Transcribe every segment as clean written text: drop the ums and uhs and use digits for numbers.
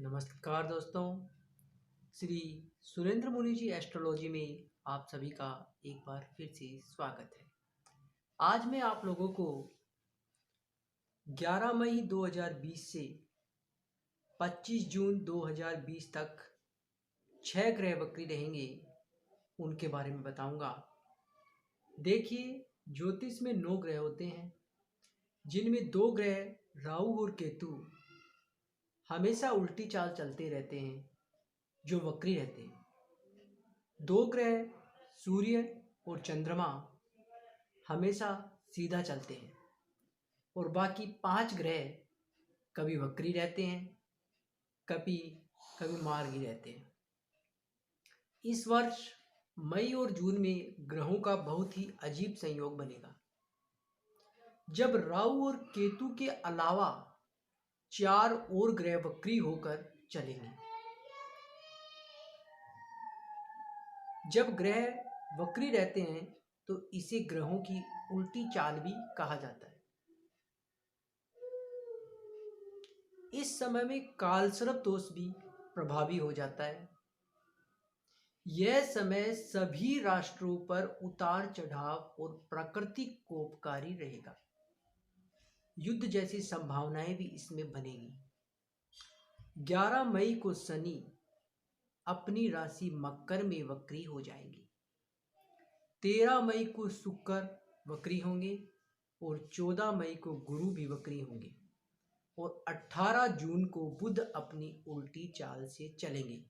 नमस्कार दोस्तों। श्री सुरेंद्र मुनि जी एस्ट्रोलॉजी में आप सभी का एक बार फिर से स्वागत है। आज मैं आप लोगों को 11 मई 2020 से 25 जून 2020 तक 6 ग्रह वक्री रहेंगे, उनके बारे में बताऊंगा। देखिए, ज्योतिष में 9 ग्रह होते हैं, जिनमें 2 ग्रह राहु और केतु हमेशा उल्टी चाल चलते रहते हैं, जो वक्री रहते हैं। 2 ग्रह सूर्य और चंद्रमा हमेशा सीधा चलते हैं और बाकी 5 ग्रह कभी वक्री रहते हैं, कभी कभी मार्गी रहते हैं। इस वर्ष मई और जून में ग्रहों का बहुत ही अजीब संयोग बनेगा, जब राहु और केतु के अलावा 4 और ग्रह वक्री होकर चलेंगे। जब ग्रह वक्री रहते हैं तो इसे ग्रहों की उल्टी चाल भी कहा जाता है। इस समय में कालसर्प दोष भी प्रभावी हो जाता है। यह समय सभी राष्ट्रों पर उतार चढ़ाव और प्राकृतिक कोपकारी रहेगा। युद्ध जैसी संभावनाएं भी इसमें बनेगी। 11 मई को शनि अपनी राशि मकर में वक्री हो जाएंगे। 13 मई को शुक्र वक्री होंगे और 14 मई को गुरु भी वक्री होंगे और 18 जून को बुध अपनी उल्टी चाल से चलेंगे।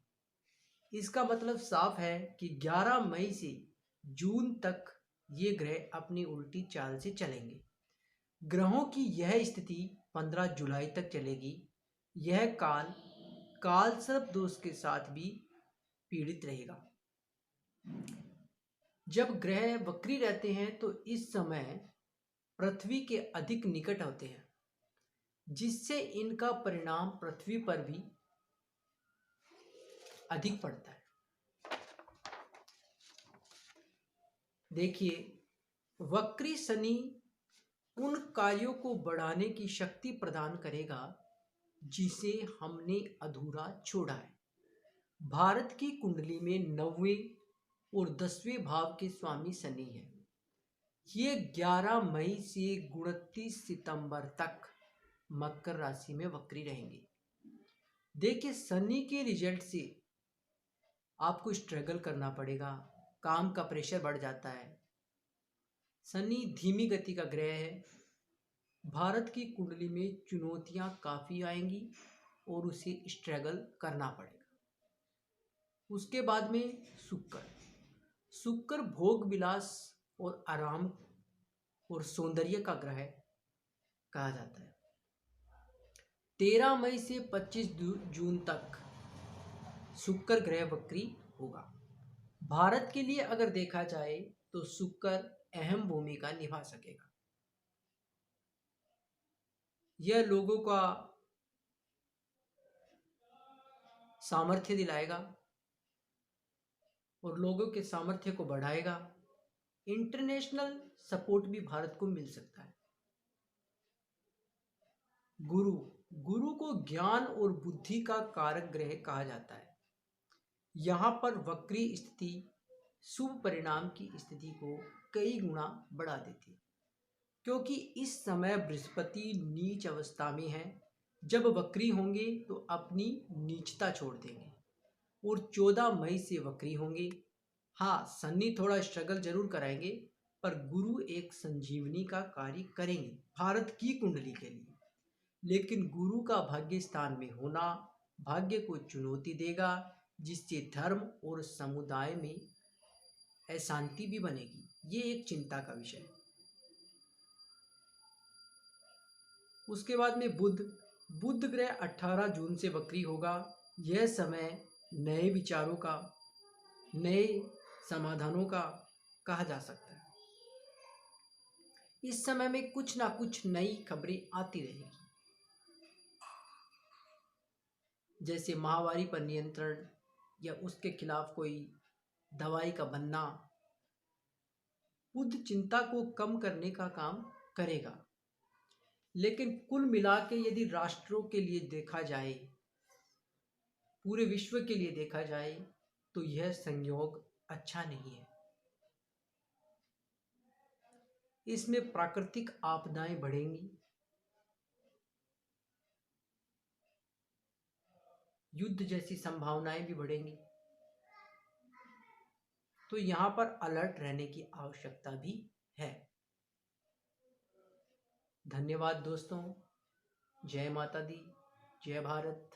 इसका मतलब साफ है कि 11 मई से जून तक ये ग्रह अपनी उल्टी चाल से चलेंगे। ग्रहों की यह स्थिति 15 जुलाई तक चलेगी। यह कालसर्प दोष के साथ भी पीड़ित रहेगा। जब ग्रह वक्री रहते हैं तो इस समय पृथ्वी के अधिक निकट होते हैं, जिससे इनका परिणाम पृथ्वी पर भी अधिक पड़ता है। देखिए, वक्री शनि उन कार्यों को बढ़ाने की शक्ति प्रदान करेगा जिसे हमने अधूरा छोड़ा है। भारत की कुंडली में 9वें और 10वें भाव के स्वामी शनि है। ये 11 मई से 29 सितंबर तक मकर राशि में वक्री रहेंगे। देखिए, शनि के रिजल्ट से आपको स्ट्रगल करना पड़ेगा, काम का प्रेशर बढ़ जाता है। शनि धीमी गति का ग्रह है। भारत की कुंडली में चुनौतियां काफ़ी आएंगी और उसे स्ट्रगल करना पड़ेगा। उसके बाद में शुक्र भोग विलास और आराम और सौंदर्य का ग्रह कहा जाता है। 13 मई से 25 जून तक शुक्र ग्रह वक्री होगा। भारत के लिए अगर देखा जाए तो शुक्र अहम भूमिका निभा सकेगा। यह लोगों का सामर्थ्य दिलाएगा और लोगों के सामर्थ्य को बढ़ाएगा। इंटरनेशनल सपोर्ट भी भारत को मिल सकता है। गुरु को ज्ञान और बुद्धि का कारक ग्रह कहा जाता है। यहाँ पर वक्री स्थिति शुभ परिणाम की स्थिति को कई गुना बढ़ा देती है, क्योंकि इस समय बृहस्पति नीच अवस्था में है। जब वक्री होंगे तो अपनी नीचता छोड़ देंगे और 14 मई से वक्री होंगे। हाँ, शनि थोड़ा स्ट्रगल जरूर कराएंगे, पर गुरु एक संजीवनी का कार्य करेंगे भारत की कुंडली के लिए। लेकिन गुरु का भाग्य स्थान में होना भाग्य को चुनौती देगा, जिससे धर्म और समुदाय में अशांति भी बनेगी। ये एक चिंता का विषय है। उसके बाद में बुध ग्रह 18 जून से वक्री होगा। यह समय नए विचारों का, नए समाधानों का कहा जा सकता है। इस समय में कुछ ना कुछ नई खबरें आती रहेगी, जैसे महामारी पर नियंत्रण या उसके खिलाफ कोई दवाई का बनना। बुध चिंता को कम करने का काम करेगा। लेकिन कुल मिला के यदि राष्ट्रों के लिए देखा जाए पूरे विश्व के लिए देखा जाए तो यह संयोग अच्छा नहीं है। इसमें प्राकृतिक आपदाएं बढ़ेंगी, युद्ध जैसी संभावनाएं भी बढ़ेंगी। तो यहां पर अलर्ट रहने की आवश्यकता भी है। धन्यवाद दोस्तों। जय माता दी, जय भारत।